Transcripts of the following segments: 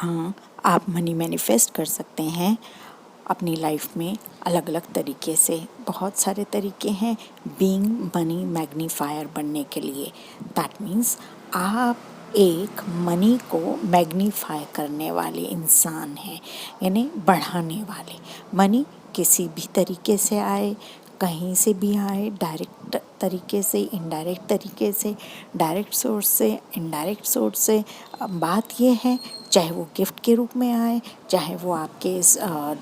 हाँ, आप money manifest कर सकते हैं अपनी लाइफ में अलग अलग तरीके से। बहुत सारे तरीके हैं बीइंग मनी मैग्नीफायर बनने के लिए। दैट मीन्स आप एक मनी को मैग्नीफाई करने वाले इंसान हैं, यानी बढ़ाने वाले। मनी किसी भी तरीके से आए, कहीं से भी आए, डायरेक्ट तरीके से, इनडायरेक्ट तरीके से, डायरेक्ट सोर्स से, इनडायरेक्ट सोर्स से। बात ये है, चाहे वो गिफ्ट के रूप में आए, चाहे वो आपके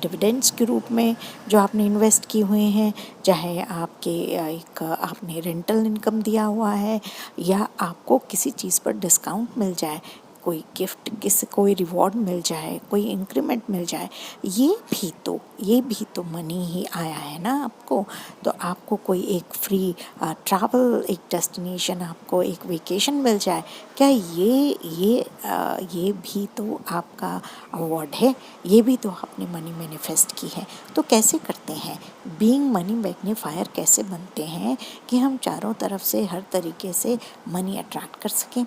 डिविडेंड्स के रूप में जो आपने इन्वेस्ट किए हुए हैं, चाहे आपके एक आपने रेंटल इनकम दिया हुआ है, या आपको किसी चीज़ पर डिस्काउंट मिल जाए, कोई गिफ्ट, कोई रिवॉर्ड मिल जाए, कोई इंक्रीमेंट मिल जाए, ये भी तो मनी ही आया है ना आपको। तो आपको कोई एक फ्री ट्रैवल, एक डेस्टिनेशन, आपको एक वेकेशन मिल जाए, क्या ये भी तो आपका अवार्ड है, ये भी तो आपने मनी मैनिफेस्ट की है। तो कैसे करते हैं बीइंग मनी मैग्नीफायर, कैसे बनते हैं कि हम चारों तरफ से हर तरीके से मनी अट्रैक्ट कर सकें।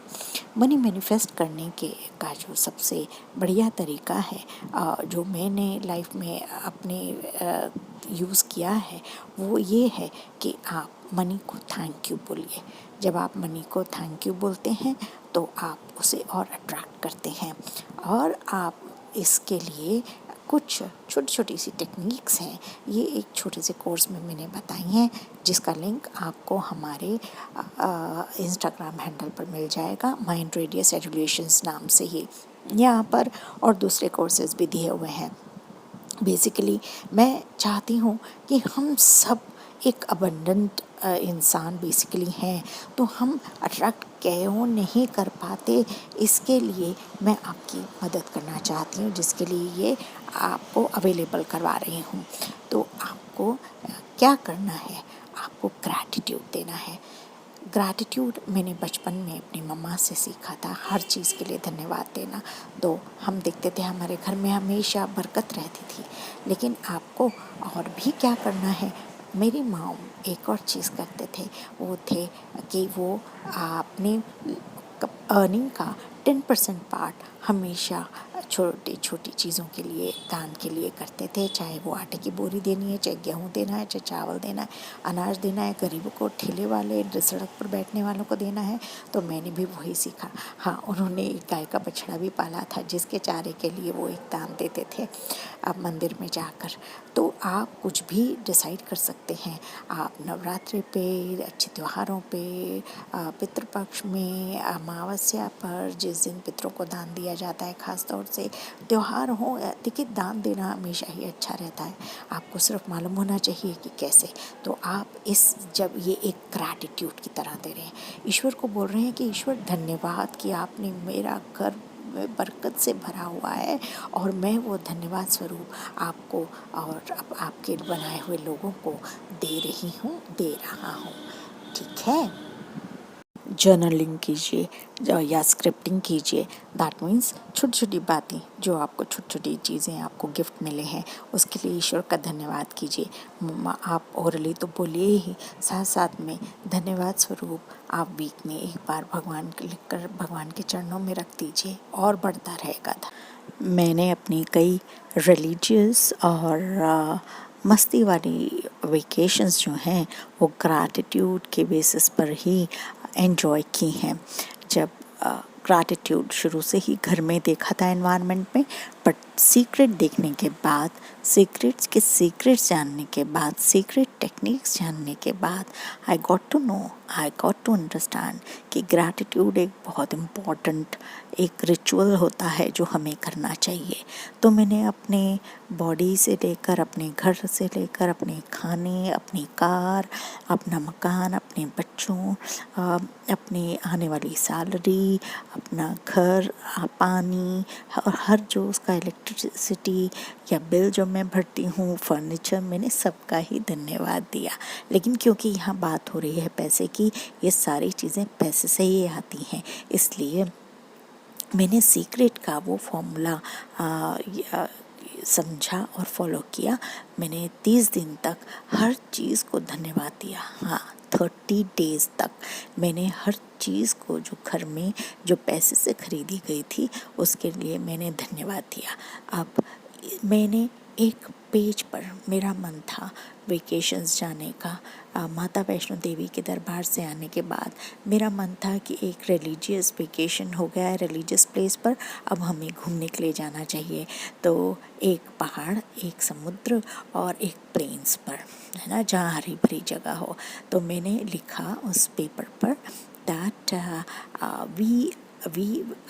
मनी मैनिफेस्ट करने का जो सबसे बढ़िया तरीका है, जो मैंने लाइफ में अपने यूज़ किया है, वो ये है कि आप मनी को थैंक यू बोलिए। जब आप मनी को थैंक यू बोलते हैं तो आप उसे और अट्रैक्ट करते हैं। और आप इसके लिए कुछ छोटी छोटी सी टेक्निक्स हैं, ये एक छोटे से कोर्स में मैंने बताई हैं, जिसका लिंक आपको हमारे इंस्टाग्राम हैंडल पर मिल जाएगा, माइंड रेडियस एजुलेशंस नाम से ही। यहाँ पर और दूसरे कोर्सेज भी दिए हुए हैं। बेसिकली मैं चाहती हूँ कि हम सब एक अबंडेंट इंसान बेसिकली हैं, तो हम अट्रैक्ट क्यों नहीं कर पाते, इसके लिए मैं आपकी मदद करना चाहती हूँ, जिसके लिए ये आपको अवेलेबल करवा रही हूँ। तो आपको क्या करना है, आपको ग्रैटिट्यूड देना है। ग्रैटिट्यूड मैंने बचपन में अपनी मम्मा से सीखा था, हर चीज़ के लिए धन्यवाद देना। तो हम देखते थे हमारे घर में हमेशा बरकत रहती थी। लेकिन आपको और भी क्या करना है, मेरी माँ एक और चीज़ करते थे, वो थे कि वो आपने अर्निंग का 10% पार्ट हमेशा छोटी छोटी चीज़ों के लिए, दान के लिए करते थे। चाहे वो आटे की बोरी देनी है, चाहे गेहूँ देना है, चाहे चावल देना है, अनाज देना है, गरीबों को, ठेले वाले, सड़क पर बैठने वालों को देना है। तो मैंने भी वही सीखा। हाँ, उन्होंने एक गाय का बछड़ा भी पाला था, जिसके चारे के लिए वो एक दान देते थे अब मंदिर में जाकर। तो आप कुछ भी डिसाइड कर सकते हैं। आप नवरात्रि पे, अच्छे त्योहारों पे, पितृपक्ष में, अमावस्या पर, जिस दिन पितरों को दान दिया जाता है, ख़ास तौर से त्योहार हो, देखिए दान देना हमेशा ही अच्छा रहता है। आपको सिर्फ मालूम होना चाहिए कि कैसे। तो आप जब ये एक ग्रैटिट्यूड की तरह दे रहे हैं, ईश्वर को बोल रहे हैं कि ईश्वर धन्यवाद कि आपने मेरा घर बरकत से भरा हुआ है, और मैं वो धन्यवाद स्वरूप आपको और आपके बनाए हुए लोगों को दे रहा हूँ। ठीक है। जर्नलिंग कीजिए या स्क्रिप्टिंग कीजिए। दैट मीन्स छोटी छोटी बातें, जो आपको छोटी छोटी चीज़ें आपको गिफ्ट मिले हैं, उसके लिए ईश्वर का धन्यवाद कीजिए। आप ओरली तो बोलिए ही, साथ साथ में धन्यवाद स्वरूप आप वीक में एक बार भगवान के लिखकर भगवान के चरणों में रख दीजिए, और बढ़ता रहेगा। मैंने अपनी कई रिलीजियस और मस्ती वाली वेकेशंस जो हैं, वो ग्रैटिट्यूड के बेसिस पर ही एंजॉय की हैं। जब ग्रैटिट्यूड शुरू से ही घर में देखा था एनवायरनमेंट में, बट सीक्रेट देखने के बाद, सीक्रेट्स जानने के बाद, सीक्रेट टेक्निक्स जानने के बाद, आई गॉट टू अंडरस्टैंड कि ग्रैटिट्यूड एक बहुत इम्पॉर्टेंट एक रिचुअल होता है जो हमें करना चाहिए। तो मैंने अपने बॉडी से लेकर, अपने घर से लेकर, अपने खाने, अपनी कार, अपना मकान, अपने बच्चों, अपनी आने वाली सैलरी, अपना घर, पानी, और हर जो उसका इलेक्ट्रिसिटी या बिल जो मैं भरती हूँ, फर्नीचर, मैंने सबका ही धन्यवाद दिया। लेकिन क्योंकि यहाँ बात हो रही है पैसे की, ये सारी चीज़ें पैसे से ही आती हैं, इसलिए मैंने सीक्रेट का वो फॉर्मूला समझा और फॉलो किया। मैंने 30 दिन तक हर चीज़ को धन्यवाद दिया। हाँ, 30 डेज़ तक मैंने हर चीज़ को जो घर में जो पैसे से खरीदी गई थी उसके लिए मैंने धन्यवाद दिया। अब मैंने एक पेज पर मेरा मन था वेकेशंस जाने का। माता वैष्णो देवी के दरबार से आने के बाद मेरा मन था कि एक रिलीजियस वेकेशन हो गया है रिलीजियस प्लेस पर, अब हमें घूमने के लिए जाना चाहिए। तो एक पहाड़, एक समुद्र और एक प्लेन्स पर, है ना, जहाँ हरी भरी जगह हो। तो मैंने लिखा उस पेपर पर that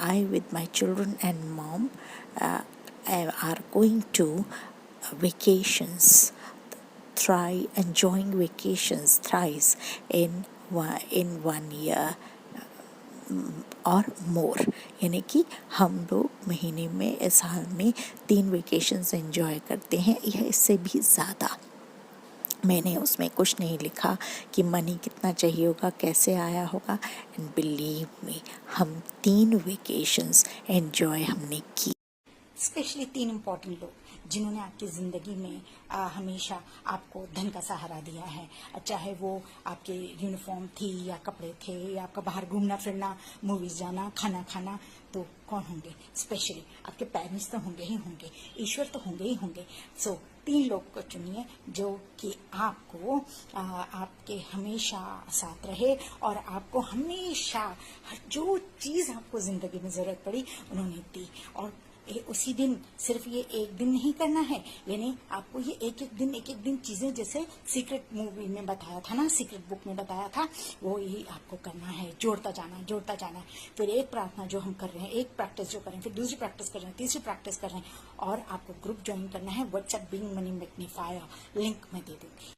I with my children and mom are going to vacations, enjoying vacations thrice in 1 year और मोर, यानी कि हम लोग महीने में, साल में 3 वेकेशंस एंजॉय करते हैं या इससे भी ज़्यादा। मैंने उसमें कुछ नहीं लिखा कि मनी कितना चाहिए होगा, कैसे आया होगा। एंड बिलीव मी, हम 3 वेकेशंस एंजॉय हमने की। स्पेशली 3 इम्पॉर्टेंट लोग जिन्होंने आपकी ज़िंदगी में हमेशा आपको धन का सहारा दिया है, चाहे वो आपके यूनिफॉर्म थी या कपड़े थे या आपका बाहर घूमना फिरना, मूवीज़ जाना, खाना खाना, तो कौन होंगे? स्पेशली आपके पेरेंट्स तो होंगे ही होंगे, ईश्वर तो होंगे ही होंगे। सो 3 लोग को चुनिए जो कि आपको आपके हमेशा साथ रहे और आपको हमेशा जो चीज़ आपको ज़िंदगी में ज़रूरत पड़ी उन्होंने दी। और उसी दिन, सिर्फ ये एक दिन नहीं करना है, यानी आपको ये एक एक दिन चीजें, जैसे सीक्रेट मूवी में बताया था ना, सीक्रेट बुक में बताया था, वो ही आपको करना है, जोड़ता जाना। फिर एक प्रार्थना जो हम कर रहे हैं, एक प्रैक्टिस जो कर रहे हैं, फिर दूसरी प्रैक्टिस कर रहे हैं, तीसरी प्रैक्टिस कर रहे हैं, और आपको ग्रुप ज्वाइन करना है WhatsApp being money magnifier, link मैं दे दूंगी।